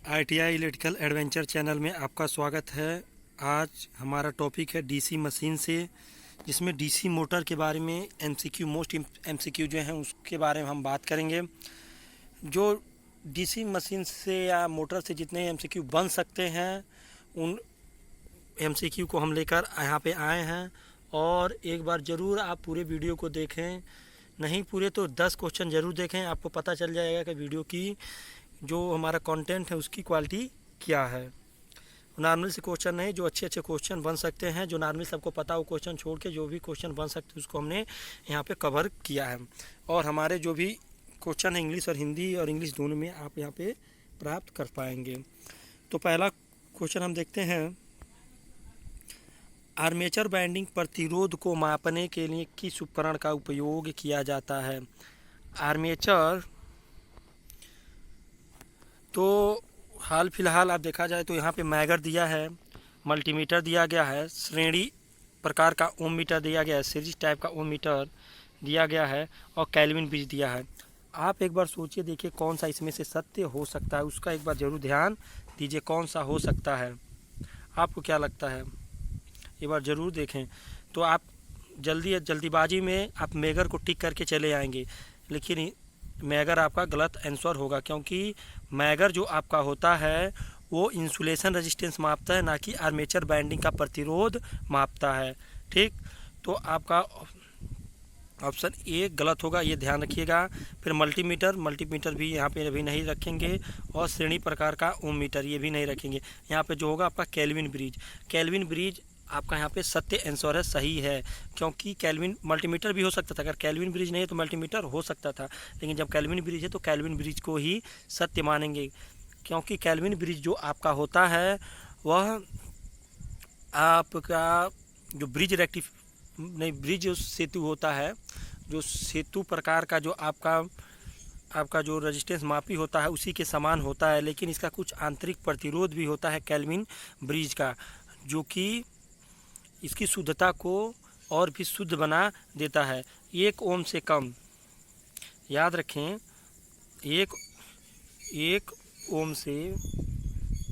ITI electrical adventure channel में आपका स्वागत है। आज हमारा टॉपिक है डीसी मशीन से, जिसमें डीसी मोटर के बारे में मोस्ट एमसीक्यू जो हैं उसके बारे में हम बात करेंगे। जो डीसी मशीन से या मोटर से जितने एमसीक्यू बन सकते हैं उन एमसीक्यू को हम लेकर यहाँ पे आए हैं, और एक बार ज़रूर आप पूरे वीडियो को देखें, नहीं पूरे तो 10 क्वेश्चन ज़रूर देखें। आपको पता चल जाएगा कि वीडियो की जो हमारा कंटेंट है उसकी क्वालिटी क्या है। नॉर्मल से क्वेश्चन नहीं, जो अच्छे क्वेश्चन बन सकते हैं, जो नॉर्मल सबको पता हो क्वेश्चन छोड़ के जो भी क्वेश्चन बन सकते हैं उसको हमने यहाँ पे कवर किया है। और हमारे जो भी क्वेश्चन है इंग्लिश और हिंदी और इंग्लिश दोनों में आप यहाँ पे प्राप्त कर पाएंगे। तो पहला क्वेश्चन हम देखते हैं, आर्मेचर वाइंडिंग प्रतिरोध को मापने के लिए किस उपकरण का उपयोग किया जाता है। आर्मेचर तो हाल फिलहाल आप देखा जाए तो यहाँ पे मैगर दिया है, मल्टीमीटर दिया गया है, श्रेणी प्रकार का ओम मीटर दिया गया है, सीरीज टाइप का ओम मीटर दिया गया है, और केल्विन ब्रिज दिया है। आप एक बार सोचिए, देखिए कौन सा इसमें से सत्य हो सकता है, उसका एक बार ज़रूर ध्यान दीजिए कौन सा हो सकता है। आपको क्या लगता है, एक बार ज़रूर देखें। तो आप जल्दीबाजी में आप मैगर को टिक करके चले आएंगे, लेकिन मैगर आपका गलत आंसर होगा, क्योंकि मैगर जो आपका होता है वो इंसुलेशन रेजिस्टेंस मापता है, ना कि आर्मेचर बाइंडिंग का प्रतिरोध मापता है। ठीक, तो आपका ऑप्शन ए गलत होगा, ये ध्यान रखिएगा। फिर मल्टीमीटर भी यहाँ पे अभी नहीं रखेंगे, और श्रेणी प्रकार का ओम मीटर ये भी नहीं रखेंगे। यहाँ पे जो होगा आपका केल्विन ब्रिज आपका यहाँ पे सत्य आंसर है, सही है, क्योंकि केल्विन मल्टीमीटर भी हो सकता था। अगर केल्विन ब्रिज नहीं है तो मल्टीमीटर हो सकता था, लेकिन जब केल्विन ब्रिज है तो केल्विन ब्रिज को ही सत्य मानेंगे, क्योंकि केल्विन ब्रिज जो आपका होता है वह आपका जो ब्रिज जो सेतु होता है, जो सेतु प्रकार का जो आपका जो रेजिस्टेंस मापी होता है उसी के समान होता है, लेकिन इसका कुछ आंतरिक प्रतिरोध भी होता है केल्विन ब्रिज का, जो कि इसकी शुद्धता को और भी शुद्ध बना देता है। 1 ओम से कम, याद रखें, 1 ओम से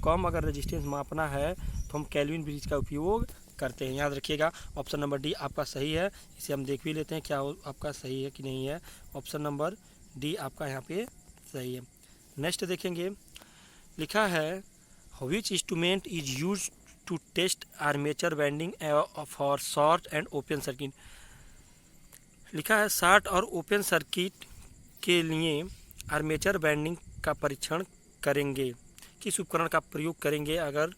कम अगर रेजिस्टेंस मापना है तो हम केल्विन ब्रिज का उपयोग करते हैं, याद रखिएगा। ऑप्शन नंबर डी आपका सही है। इसे हम देख भी लेते हैं क्या आपका सही है कि नहीं है। ऑप्शन नंबर डी आपका यहाँ पे सही है। नेक्स्ट देखेंगे, लिखा है which instrument is use to test armature winding for short and open circuit. लिखा है शॉर्ट और ओपन सर्किट के लिए आर्मेचर वाइंडिंग का परीक्षण करेंगे, किस उपकरण का प्रयोग करेंगे अगर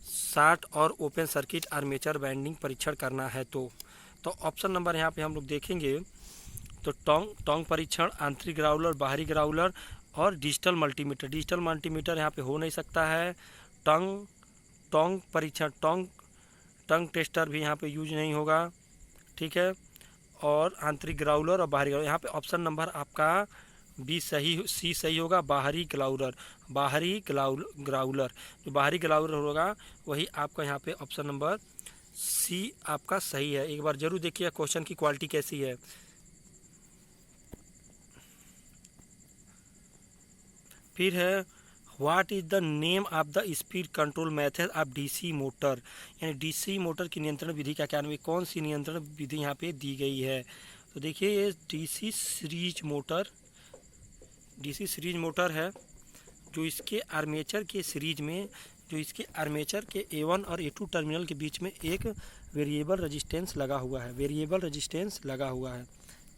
शॉर्ट और ओपन सर्किट आर्मेचर वाइंडिंग परीक्षण करना है तो ऑप्शन नंबर यहाँ पे हम लोग देखेंगे तो टोंग परीक्षण, आंतरिक ग्राउलर, बाहरी ग्राउलर और डिजिटल मल्टीमीटर यहाँ पे हो नहीं सकता है। टोंग परीक्षण, टंग टेस्टर भी यहाँ पे यूज नहीं होगा, ठीक है। और आंतरिक ग्राउलर और बाहरी ग्राउलर, यहाँ पे ऑप्शन नंबर आपका सी सही होगा, बाहरी ग्राउलर। जो बाहरी ग्राउलर होगा वही आपका यहाँ पे ऑप्शन नंबर सी आपका सही है। एक बार जरूर देखिए क्वेश्चन की क्वालिटी कैसी है। फिर है what is the name of the speed control method of DC motor, यानी डीसी मोटर की नियंत्रण विधि का क्या नाम है, कौन सी नियंत्रण विधि यहाँ पे दी गई है। तो देखिए ये डीसी सीरीज मोटर है, जो इसके आर्मेचर के सीरीज में, जो इसके आर्मेचर के A1 और A2 टर्मिनल के बीच में एक वेरिएबल रेजिस्टेंस लगा हुआ है,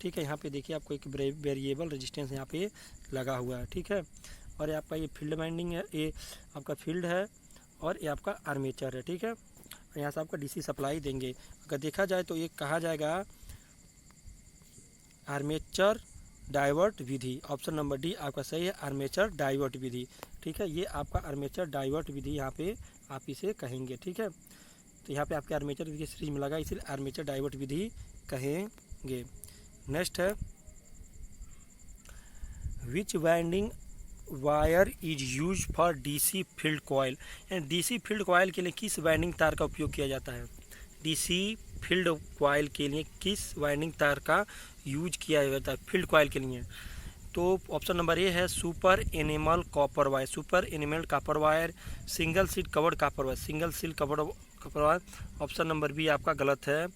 ठीक है। यहाँ पे देखिए आपको एक वेरिएबल रेजिस्टेंस यहाँ पे लगा हुआ है, ठीक है। और ये आपका ये फील्ड वाइंडिंग है, ये आपका फील्ड है, और ये आपका आर्मेचर है, ठीक है। और यहाँ से आपका डीसी सप्लाई देंगे। अगर देखा जाए तो ये कहा जाएगा आर्मेचर डाइवर्ट विधि। ऑप्शन नंबर डी आपका सही है, आर्मेचर डाइवर्ट विधि, ठीक है। ये आपका आर्मेचर डाइवर्ट विधि यहाँ पे आप इसे कहेंगे, ठीक है। तो यहाँ पे आपके आर्मेचर विधि सीरीज में लगा, इसलिए आर्मेचर डाइवर्ट विधि कहेंगे। नेक्स्ट है which winding wire is use for DC field coil, यानी डीसी फील्ड कॉयल के लिए किस वाइंडिंग तार का उपयोग किया जाता है। डीसी फील्ड कॉयल के लिए किस वाइंडिंग तार का यूज किया जाता है फील्ड कॉयल के लिए। तो ऑप्शन नंबर ए है super enamel copper wire, super enamel copper wire, single सीट covered copper wire, single silk covered copper wire. Option number B आपका गलत है,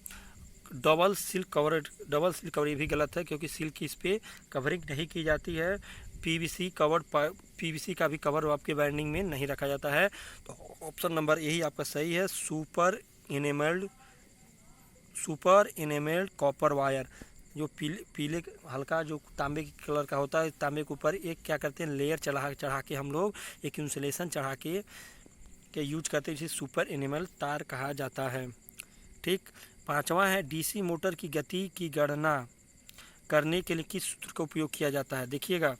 डबल सील कवर ये भी गलत है, क्योंकि सील की इस पर कवरिंग नहीं की जाती है। पीवीसी कवर्ड पीवीसी का भी कवर आपके बाइंडिंग में नहीं रखा जाता है। तो ऑप्शन नंबर यही आपका सही है, सुपर इनेमेल्ड कॉपर वायर। जो पीले हल्का जो तांबे के कलर का होता है, तांबे के ऊपर एक क्या करते हैं लेयर चढ़ा के हम लोग एक इंसुलेशन चढ़ा के यूज करते हैं, जिसे सुपर एनिमल तार कहा जाता है। ठीक। 5वां है डीसी मोटर की गति की गणना करने के लिए किस सूत्र का उपयोग किया जाता है। देखिएगा,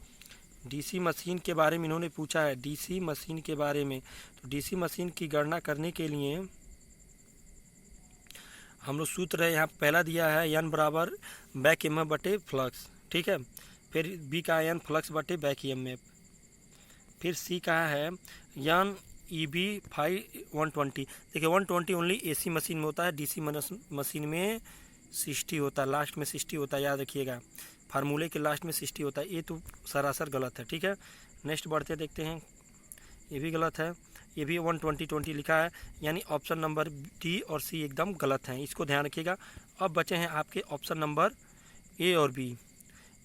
डीसी मशीन के बारे में इन्होंने पूछा है, डीसी मशीन के बारे में। तो डीसी मशीन की गणना करने के लिए हम लोग सूत्र है यहाँ पहला दिया है, एन बराबर बैक EMF बटे फ्लक्स। ठीक है। फिर बी का एन फ्लक्स बटे बैक EMF। फिर सी का है एन EB 120। देखिए 120 ओनली एसी मशीन में होता है, डीसी मशीन में 60 होता है, लास्ट में 60 होता है, याद रखिएगा, फार्मूले के लास्ट में 60 होता है। ये तो सरासर गलत है। ठीक है। नेक्स्ट बढ़ते देखते हैं, ये भी गलत है, ये भी 120 लिखा है, यानी ऑप्शन नंबर डी और सी एकदम गलत हैं, इसको ध्यान रखिएगा। अब बचे हैं आपके ऑप्शन नंबर ए और बी।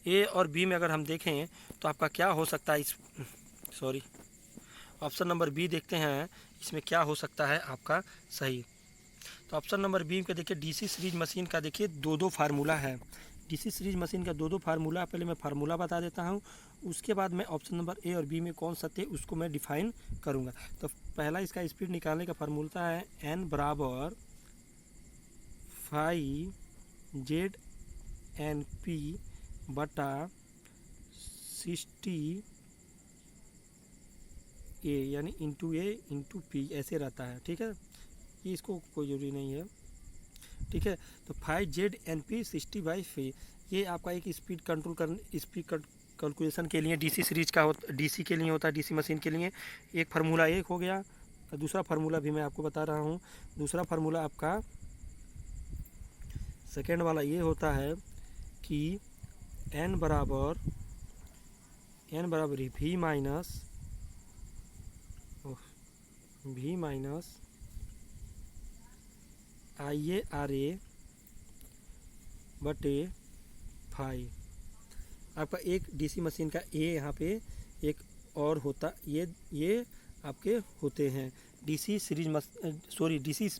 ए और बी में अगर हम देखें तो आपका क्या हो सकता है, ऑप्शन नंबर बी देखते हैं इसमें क्या हो सकता है आपका सही। तो ऑप्शन नंबर बी का देखिए, डीसी सीरीज मशीन का देखिए दो फार्मूला है, डीसी सीरीज मशीन का दो फार्मूला। पहले मैं फार्मूला बता देता हूँ, उसके बाद मैं ऑप्शन नंबर ए और बी में कौन सा थे उसको मैं डिफाइन करूँगा। तो पहला इसका स्पीड निकालने का फार्मूला है एन बराबर 5ZNP बटा 60 ए, यानी इंटू ए इंटू पी ऐसे रहता है। ठीक है, ये इसको कोई ज़रूरी नहीं है। ठीक है। तो 5ZNP 60/5 ये आपका एक स्पीड कैलकुलेशन के लिए डीसी सीरीज का डीसी के लिए होता है, डीसी मशीन के लिए। एक फार्मूला एक हो गया, तो दूसरा फार्मूला भी मैं आपको बता रहा हूँ। दूसरा फार्मूला आपका सेकेंड वाला ये होता है कि एन बराबर वी माइनस IARA बटे 5। आपका एक डीसी मशीन का ए यहाँ पे एक और होता, ये आपके होते हैं डीसी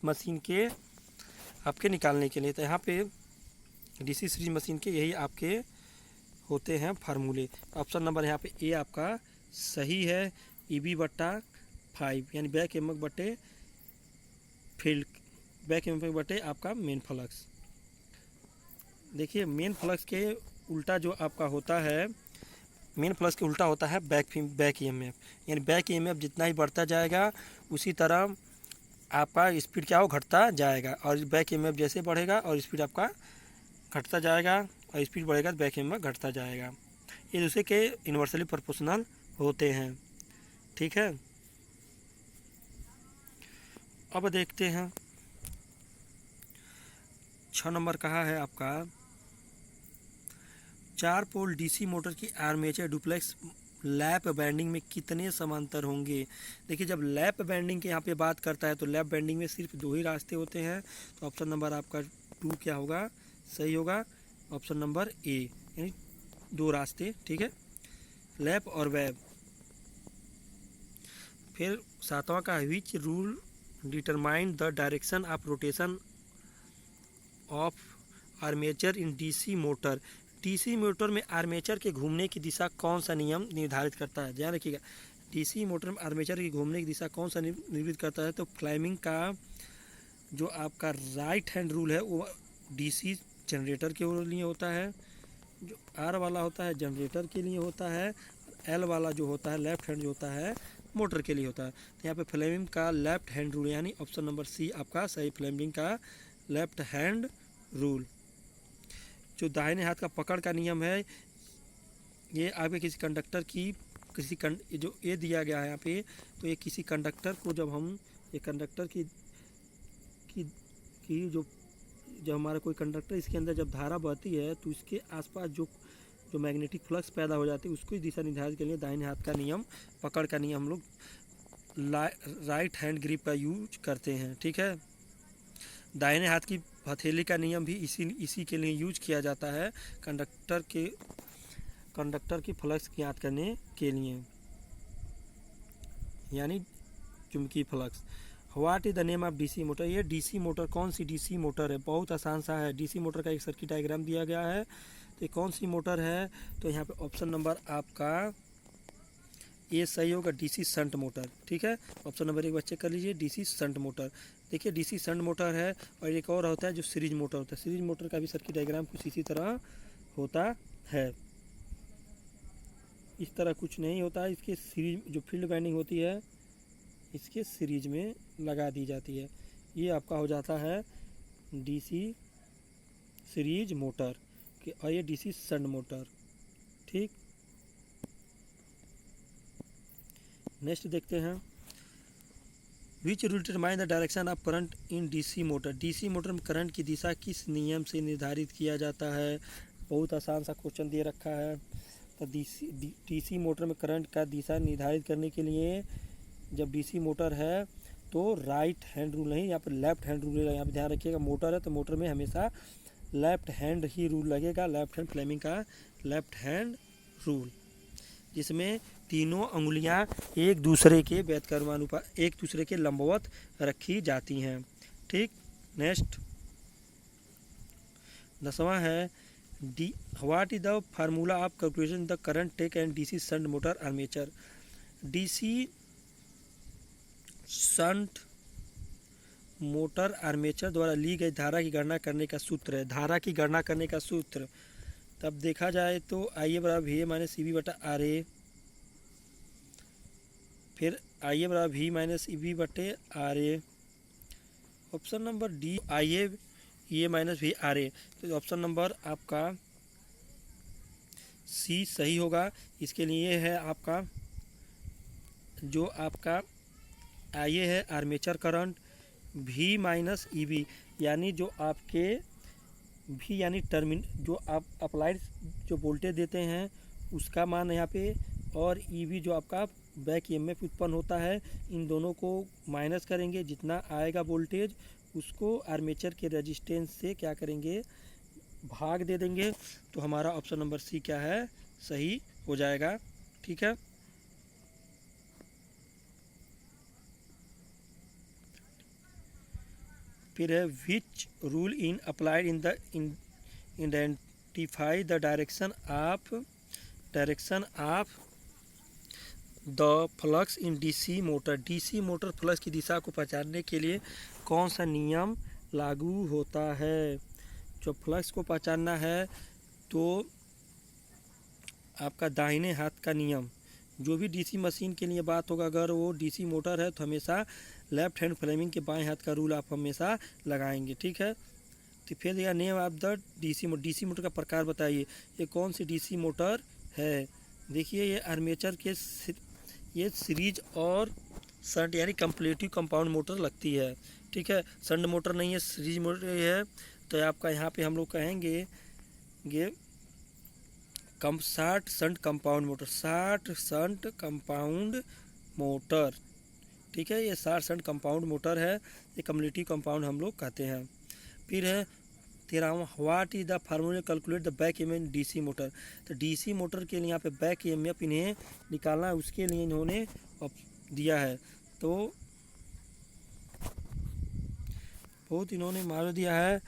मशीन के आपके निकालने के लिए। तो यहाँ पे डीसी सीरीज मशीन के यही आपके होते हैं फार्मूले। ऑप्शन नंबर यहाँ पे ए आपका सही है, EB बटा 5, यानी बैक EMF बटे फील्ड, बैक EMF बटे आपका मेन फ्लक्स। देखिए मेन फ्लक्स के उल्टा जो आपका होता है, मेन फ्लक्स के उल्टा होता है बैक EMF, यानी बैक EMF जितना ही बढ़ता जाएगा उसी तरह आपका स्पीड क्या हो घटता जाएगा, और बैक EMF जैसे बढ़ेगा और स्पीड आपका घटता जाएगा, और स्पीड बढ़ेगा तो बैक EMF घटता जाएगा। ये दूसरे के इन्वर्सली प्रोपोर्शनल होते हैं। ठीक है। अब देखते हैं 6 नंबर कहा है आपका, 4 पोल डीसी मोटर की आर्मेचर डुप्लेक्स लैप बैंडिंग में कितने समांतर होंगे। देखिए जब लैप बैंडिंग के यहाँ पे बात करता है तो लैप बैंडिंग में सिर्फ 2 ही रास्ते होते हैं। तो ऑप्शन नंबर आपका 2 क्या होगा, सही होगा, ऑप्शन नंबर ए, यानी 2 रास्ते। ठीक है, लैप और वेब। फिर 7वां का, which rule determine the direction of rotation of armature in DC motor. DC motor में आर्मेचर के घूमने की दिशा कौन सा नियम निर्धारित करता है, ध्यान रखिएगा। डीसी मोटर में आर्मेचर की घूमने की दिशा कौन सा निर्धारित करता है, तो फ्लेमिंग का जो आपका राइट हैंड रूल है वो डीसी जनरेटर के लिए होता है, जो आर वाला होता है जनरेटर के लिए होता है, एल वाला जो होता है लेफ्ट हैंड जो होता है मोटर के लिए होता है। तो यहाँ पे फ्लेमिंग का लेफ्ट हैंड रूल, यानी ऑप्शन नंबर सी आपका सही, फ्लेमिंग का लेफ्ट हैंड रूल। जो दाहिने हाथ का पकड़ का नियम है, ये आपके किसी कंडक्टर की जो ये दिया गया है यहाँ पे, तो ये किसी कंडक्टर को जब हम ये कंडक्टर की जो हमारा कोई कंडक्टर इसके अंदर जब धारा बहती है तो इसके आसपास जो जो मैग्नेटिक फ्लक्स पैदा हो जाती है उसको दिशा निर्धारित के लिए दाहिने हाथ का नियम, पकड़ का नियम हम लोग राइट हैंड ग्रिप का यूज करते हैं। ठीक है, दाहिने हाथ की हथेली का नियम भी इसी के लिए यूज किया जाता है, कंडक्टर की फ्लक्स ज्ञात करने के लिए, यानी चुंबकीय flux. What is the name of DC motor? ये डीसी मोटर कौन सी डीसी मोटर है? बहुत आसान सा है। डीसी मोटर का एक सर्किट डायग्राम दिया गया है, तो ये कौन सी मोटर है? तो यहाँ पे ऑप्शन नंबर आपका ये सही होगा, डीसी शंट मोटर। ठीक है, ऑप्शन नंबर 1 चेक कर लीजिए, डीसी शंट मोटर। देखिए डीसी शंट मोटर है, और एक और होता है जो सीरीज मोटर होता है। सीरीज मोटर का भी सर्किट डायग्राम कुछ इसी तरह होता है। इस तरह कुछ नहीं होता है, इसके सीरीज जो फील्ड वाइंडिंग होती है इसके सीरीज में लगा दी जाती है। ये आपका हो जाता है डीसी सीरीज मोटर और ये डीसी शंट मोटर। ठीक, नेक्स्ट देखते हैं, which rule determine the direction of current in DC motor? DC motor में करंट की दिशा किस नियम से निर्धारित किया जाता है? बहुत आसान सा क्वेश्चन दे रखा है। तो डीसी मोटर में करंट का दिशा निर्धारित करने के लिए जब डीसी मोटर है तो राइट हैंड रूल नहीं, यहाँ पर लेफ्ट हैंड रूल है। यहाँ पर ध्यान रखिएगा, मोटर है तो मोटर में हमेशा लेफ्ट हैंड ही रूल लगेगा, लेफ्ट हैंड फ्लेमिंग का लेफ्ट हैंड रूल, जिसमें तीनों अंगुलियां एक दूसरे के व्यतिक्रमानुपात, एक दूसरे के लंबवत रखी जाती हैं। ठीक, नेक्स्ट 10वां है, what is the formula of calculation the current take and DC shunt motor armature? DC shunt motor armature द्वारा ली गई धारा की गणना करने का सूत्र है। धारा की गणना करने का सूत्र तब देखा जाए तो IA बराबर VA माइनस EB बटा RA, फिर IA बराबर V माइनस EB बटे RA। Option number D IA EA minus V RA, तो ऑप्शन नंबर आपका C सही होगा। इसके लिए है आपका जो आपका IA है armature current, V minus EB यानी जो आपके V यानी जो आप अप्लाइड जो वोल्टेज देते हैं उसका मान यहाँ पे, और EB जो आपका बैक EMF उत्पन्न होता है, इन दोनों को माइनस करेंगे, जितना आएगा वोल्टेज उसको आर्मेचर के रेजिस्टेंस से क्या करेंगे, भाग दे देंगे। तो हमारा ऑप्शन नंबर C क्या है, सही हो जाएगा। ठीक है, फिर है which rule in applied in the identify the direction of the flux in DC motor? DC motor flux की दिशा को पहचानने के लिए कौन सा नियम लागू होता है? जो फ्लक्स को पहचानना है तो आपका दाहिने हाथ का नियम, जो भी डीसी मशीन के लिए बात होगा, अगर वो डीसी मोटर है तो हमेशा लेफ्ट हैंड फ्लेमिंग के बाएं हाथ का रूल आप हमेशा लगाएंगे। ठीक है, तो फिर यह name of the DC motor का प्रकार बताइए, ये कौन सी डीसी मोटर है? देखिए ये आर्मेचर के ये सीरीज और शंट यानी कंप्लीटिव कंपाउंड मोटर लगती है। ठीक है, शंट मोटर नहीं है, सीरीज मोटर है। तो आपका यहाँ पे हम लोग कहेंगे ये short shunt compound motor, short shunt compound motor. ठीक है, ये शॉर्ट शंट कंपाउंड मोटर है, ये कम्युनिटी कंपाउंड हम लोग कहते हैं। फिर है 13वां, what is the formula calculate the back EMF DC motor? तो डीसी मोटर के लिए यहाँ पे बैक EMF इन्हें निकालना है, उसके लिए इन्होंने दिया है, तो बहुत इन्होंने मालूम दिया है।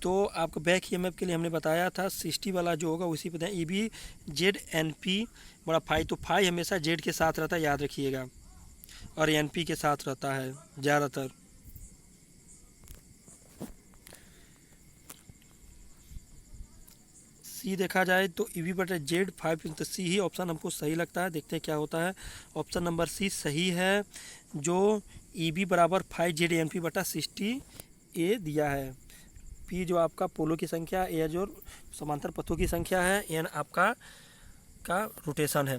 तो आपको बैक EMF के लिए हमने बताया था 60 वाला जो होगा उसी पे EB ZNP बड़ा फाई, तो फाई हमेशा जेड के साथ रहता है, याद रखिएगा, और NP के साथ रहता है ज़्यादातर। C देखा जाए तो EB बटा Z5, तो C ही ऑप्शन हमको सही लगता है। देखते हैं क्या होता है। ऑप्शन नंबर C सही है, जो EB बराबर 5 ZNP बटा 60 A दिया है। P जो आपका पोलो की संख्या, A जो समांतर पथों की संख्या है, N आपका का रोटेशन है।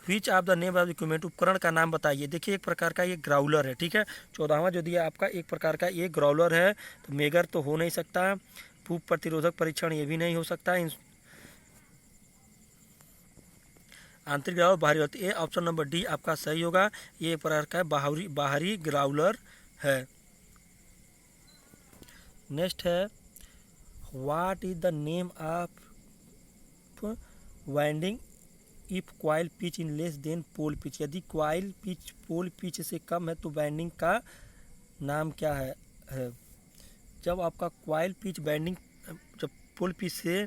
Which of the name of equipment, उपकरण का नाम बताइए। देखिए एक प्रकार का ये ग्राउलर है। ठीक है, 14वां जो दिया आपका एक प्रकार का ये ग्राउलर है, तो मेगर तो हो नहीं सकता, भूप प्रतिरोधक परीक्षण ये भी नहीं हो सकता, आंतरिक ग्राउलर बाहरी ग्राउलर। ये ऑप्शन नंबर डी आपका सही होगा। ये प्रकार का बाहरी ग्राउलर है। नेक्स्ट है what is the name of winding if coil pitch in less than pole pitch. यदि क्वाइल पिच पोल पिच से कम है तो वाइंडिंग का नाम क्या है। जब आपका क्वाइल पिच वाइंडिंग जब पोल पिच से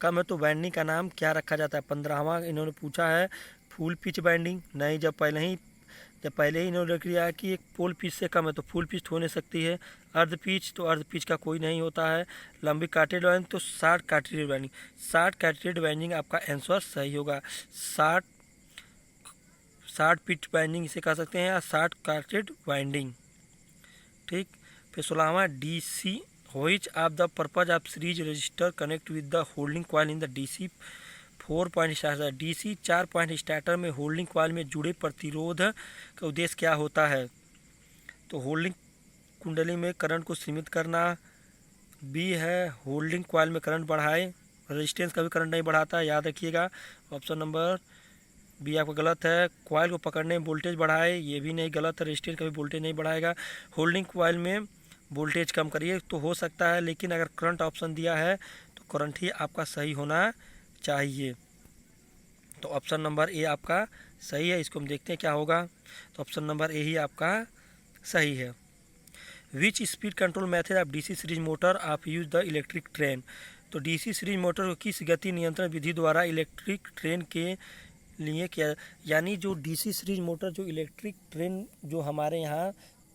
कम है तो वाइंडिंग का नाम क्या रखा जाता है। 15वां इन्होंने पूछा है फुल पिच वाइंडिंग। नहीं, जब पहले ही इन्होंने रख दिया है कि एक पोल पिच से कम है तो फुल पिच हो नहीं सकती है। अर्ध पिच तो अर्ध पिच का कोई नहीं होता है। लंबी कार्टेड वाइंडिंग तो शार्ट कार्टेड वाइंडिंग। शार्ट कार्टेड वाइंडिंग आपका आंसर सही होगा। शार्ट पिच वाइंडिंग इसे कह सकते हैं या शार्ट कार्टेड वाइंडिंग। ठीक। फिर 16वां DC which of the purpose of series register connect with the holding coil in the DC 4 point starter. DC 4 point starter में होल्डिंग कॉइल में जुड़े प्रतिरोध का उद्देश्य क्या होता है। तो होल्डिंग कुंडली में करंट को सीमित करना। बी है होल्डिंग कॉइल में करंट बढ़ाए। रेजिस्टेंस कभी करंट नहीं बढ़ाता, याद रखिएगा। ऑप्शन नंबर बी आपका गलत है। कॉइल को पकड़ने में वोल्टेज बढ़ाए, ये भी नहीं, गलत है। रेजिस्टेंस कभी वोल्टेज नहीं बढ़ाएगा। होल्डिंग कॉइल में वोल्टेज कम करिए तो हो सकता है, लेकिन अगर करंट ऑप्शन दिया है तो करंट ही आपका सही होना चाहिए। तो ऑप्शन नंबर ए आपका सही है। इसको हम देखते हैं क्या होगा। तो ऑप्शन नंबर ए ही आपका सही है। विच speed control method of DC series motor of use the electric train. तो DC सीरीज मोटर को किस गति नियंत्रण विधि द्वारा इलेक्ट्रिक ट्रेन के लिए किया, यानी जो DC सीरीज मोटर जो इलेक्ट्रिक ट्रेन जो हमारे यहाँ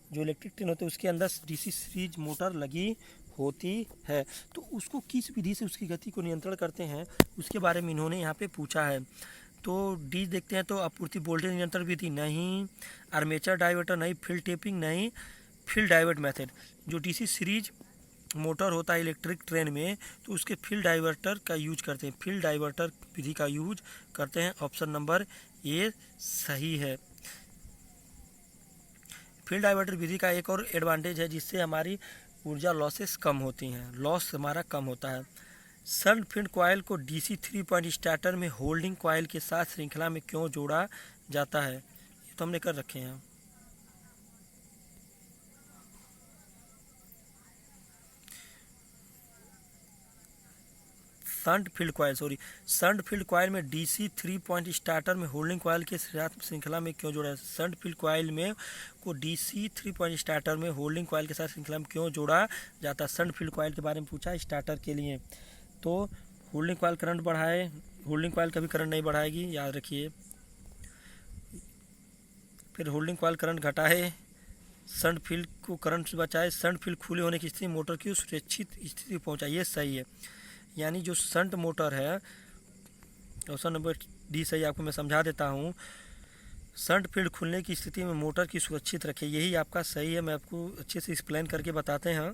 जो इलेक्ट्रिक ट्रेन होते हैं उसके अंदर DC सीरीज मोटर लगी होती है, तो उसको किस विधि से उसकी गति को नियंत्रण करते हैं उसके बारे में इन्होंने यहाँ पे पूछा है। तो डी देखते हैं। तो आपूर्ति वोल्टेज नियंत्रण विधि नहीं, आर्मेचर डाइवर्टर नहीं, फील्ड टेपिंग नहीं, फील्ड डाइवर्ट मेथड। जो DC सीरीज मोटर होता है इलेक्ट्रिक ट्रेन में तो उसके फील्ड डाइवर्टर का यूज करते हैं, फील्ड डाइवर्टर विधि का यूज करते हैं। ऑप्शन नंबर ए सही है। फील्ड डाइवर्टर विधि का एक और एडवांटेज है जिससे हमारी ऊर्जा लॉसेस कम होती हैं, लॉस हमारा कम होता है। शंट फील्ड कॉइल को DC 3 पॉइंट स्टार्टर में होल्डिंग कॉइल के साथ श्रृंखला में क्यों जोड़ा जाता है। ये तो हमने कर रखे हैं। शंट फील्ड कॉइल में DC 3 पॉइंट स्टार्टर में होल्डिंग कॉइल के साथ श्रृंखला में क्यों जोड़ा। शंट फील्ड कॉइल में को DC 3 पॉइंट स्टार्टर में होल्डिंग कॉइल के साथ श्रृंखला में क्यों जोड़ा जाता है। शंट फील्ड कॉइल के बारे में पूछा स्टार्टर के लिए। तो होल्डिंग कॉइल करंट बढ़ाए, होल्डिंग कॉइल कभी करंट नहीं बढ़ाएगी, याद रखिए। फिर होल्डिंग कॉइल करंट घटाए, शंट फील्ड को करंट से बचाए, शंट फील्ड खुले होने की स्थिति मोटर की सुरक्षित स्थिति पहुँचाए, ये सही है। यानी जो शंट मोटर है, ऑप्शन नंबर डी सही। आपको मैं समझा देता हूँ। शंट फील्ड खुलने की स्थिति में मोटर की सुरक्षित रखे, यही आपका सही है। मैं आपको अच्छे से एक्सप्लेन करके बताते हैं।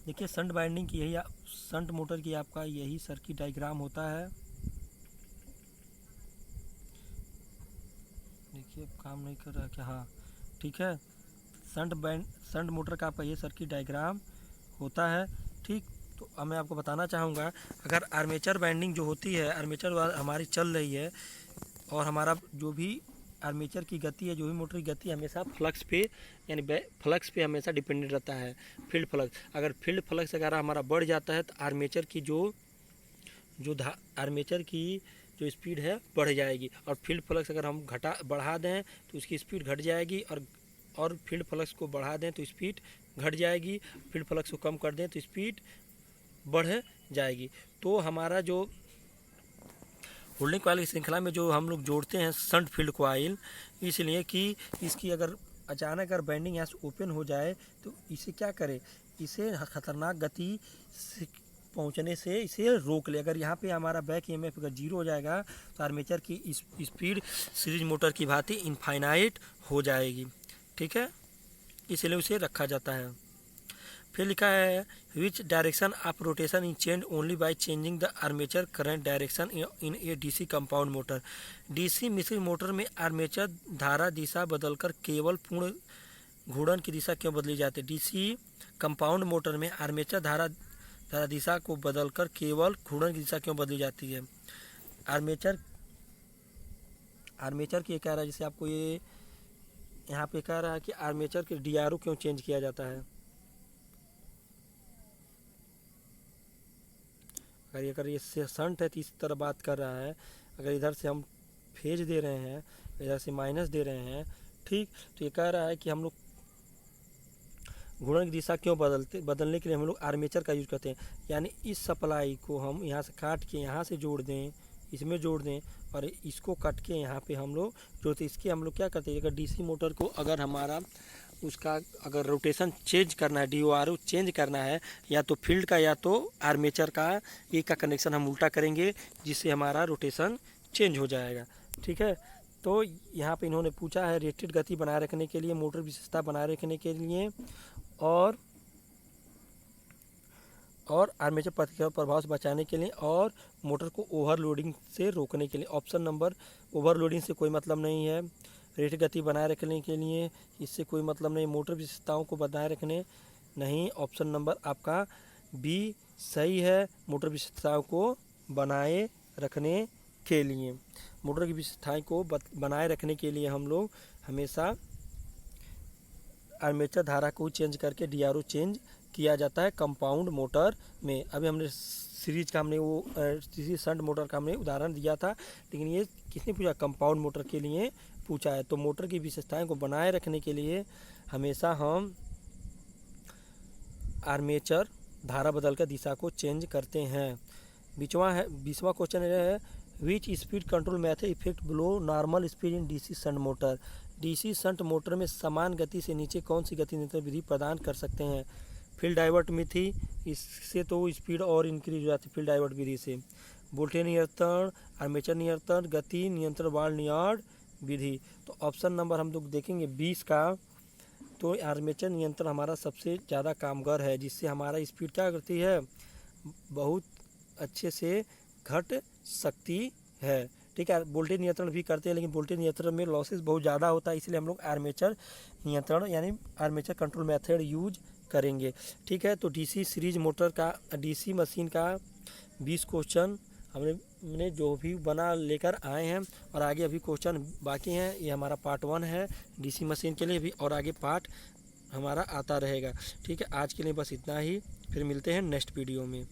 देखिए शंट बाइंडिंग की यही शंट मोटर की आपका यही सर्किट डायग्राम होता है। देखिए काम नहीं कर रहा क्या। हाँ ठीक है। शंट मोटर का आपका ये सर्किट डायग्राम होता है। ठीक। तो अब मैं आपको बताना चाहूँगा, अगर आर्मेचर बाइंडिंग जो होती है, आर्मेचर हमारी चल रही है और हमारा जो भी आर्मेचर की गति है, जो भी मोटर की गति हमेशा फ्लक्स पे यानी फ्लक्स पे हमेशा डिपेंडेंट रहता है। फील्ड फ्लक्स, अगर फील्ड फ्लक्स अगर हमारा बढ़ जाता है तो आर्मेचर की आर्मेचर की जो स्पीड है बढ़ जाएगी, और फील्ड फ्लक्स अगर हम बढ़ा दें तो उसकी स्पीड घट जाएगी, और फील्ड फ्लक्स को बढ़ा दें तो स्पीड घट जाएगी, फील्ड फ्लक्स को कम कर दें तो स्पीड बढ़ जाएगी। तो हमारा जो होल्डिंग कॉइल की श्रृंखला में जो हम लोग जोड़ते हैं शंट फील्ड कॉइल, इसलिए कि इसकी अगर अचानक अगर बाइंडिंग यहाँ से ओपन हो जाए तो इसे क्या करे, इसे खतरनाक गति पहुँचने से इसे रोक ले। अगर यहाँ पे हमारा बैक ईएमएफ अगर जीरो हो जाएगा तो आर्मेचर की स्पीड सीरीज मोटर की भांति इनफाइनाइट हो जाएगी। ठीक है, इसलिए उसे रखा जाता है। फिर लिखा है which direction of rotation in change only by changing the armature current direction in A DC compound motor. DC मिश्रित मोटर में आर्मेचर धारा दिशा बदलकर केवल पूर्ण घूर्णन की दिशा क्यों बदली जाती है। DC कंपाउंड मोटर में आर्मेचर धारा दिशा को बदलकर केवल घूर्णन की दिशा क्यों बदली जाती है। आर्मेचर आर्मेचर की कह रहा है, जैसे आपको ये यहाँ पे कह रहा है कि आर्मेचर के DRO क्यों चेंज किया जाता है। अगर ये शंट है तो इस तरह बात कर रहा है, अगर इधर से हम फेज दे रहे हैं, इधर से माइनस दे रहे हैं, ठीक, तो ये कह रहा है कि हम लोग घूर्णन की दिशा क्यों बदलने के लिए हम लोग आर्मेचर का यूज़ करते हैं। यानी इस सप्लाई को हम यहाँ से काट के यहाँ से जोड़ दें, इसमें जोड़ दें, और इसको काट के यहाँ पे हम लोग जोड़ते। इसके हम लोग क्या करते हैं, अगर DC मोटर को अगर हमारा उसका अगर रोटेशन चेंज करना है, DORO चेंज करना है, या तो फील्ड का या तो आर्मेचर का, एक का कनेक्शन हम उल्टा करेंगे जिससे हमारा रोटेशन चेंज हो जाएगा। ठीक है, तो यहाँ पे इन्होंने पूछा है रेटेड गति बनाए रखने के लिए, मोटर विशेषता बनाए रखने के लिए, और आर्मेचर प्रतिक्रिया प्रभाव से बचाने के लिए, और मोटर को ओवरलोडिंग से रोकने के लिए। ऑप्शन नंबर, ओवरलोडिंग से कोई मतलब नहीं है, रेट गति बनाए रखने के लिए इससे कोई मतलब नहीं, मोटर विशेषताओं को बनाए रखने नहीं। ऑप्शन नंबर आपका बी सही है, मोटर विशेषताओं को बनाए रखने के लिए। मोटर की विशेषताएं को बनाए रखने के लिए हम लोग हमेशा आर्मेचर धारा को चेंज करके DRO चेंज किया जाता है कंपाउंड मोटर में। अभी हमने सीरीज का हमने वो सीरीज शंट मोटर का हमने उदाहरण दिया था, लेकिन ये किसने पूछा, कंपाउंड मोटर के लिए पूछा है। तो मोटर की विशेषताएं को बनाए रखने के लिए हमेशा हम आर्मेचर धारा बदलकर दिशा को चेंज करते हैं। 20वां क्वेश्चन है, विच speed control method effect below normal speed in DC shunt motor. DC shunt motor में समान गति से नीचे कौन सी गति नियंत्रण विधि प्रदान कर सकते हैं। फील्ड डाइवर्ट विधि, इससे तो स्पीड और इंक्रीज हो जाती है फील्ड डाइवर्ट विधि से। वोल्टेज नियंत्रण, आर्मेचर नियंत्रण, गति नियंत्रण, बार्नयार्ड विधि। तो ऑप्शन नंबर हम लोग देखेंगे 20 का, तो आर्मेचर नियंत्रण हमारा सबसे ज़्यादा कामगार है, जिससे हमारा स्पीड क्या करती है, बहुत अच्छे से घट सकती है। ठीक है, वोल्टेज नियंत्रण भी करते हैं, लेकिन वोल्टेज नियंत्रण में लॉसेस बहुत ज़्यादा होता है, इसलिए हम लोग आर्मेचर नियंत्रण यानी आर्मेचर कंट्रोल मेथड यूज करेंगे। ठीक है, तो DC सीरीज मोटर का, DC मशीन का 20 क्वेश्चन हमने जो भी बना लेकर आए हैं, और आगे अभी क्वेश्चन बाकी हैं। ये हमारा पार्ट 1 है DC मशीन के लिए भी, और आगे पार्ट हमारा आता रहेगा। ठीक है, आज के लिए बस इतना ही, फिर मिलते हैं नेक्स्ट वीडियो में।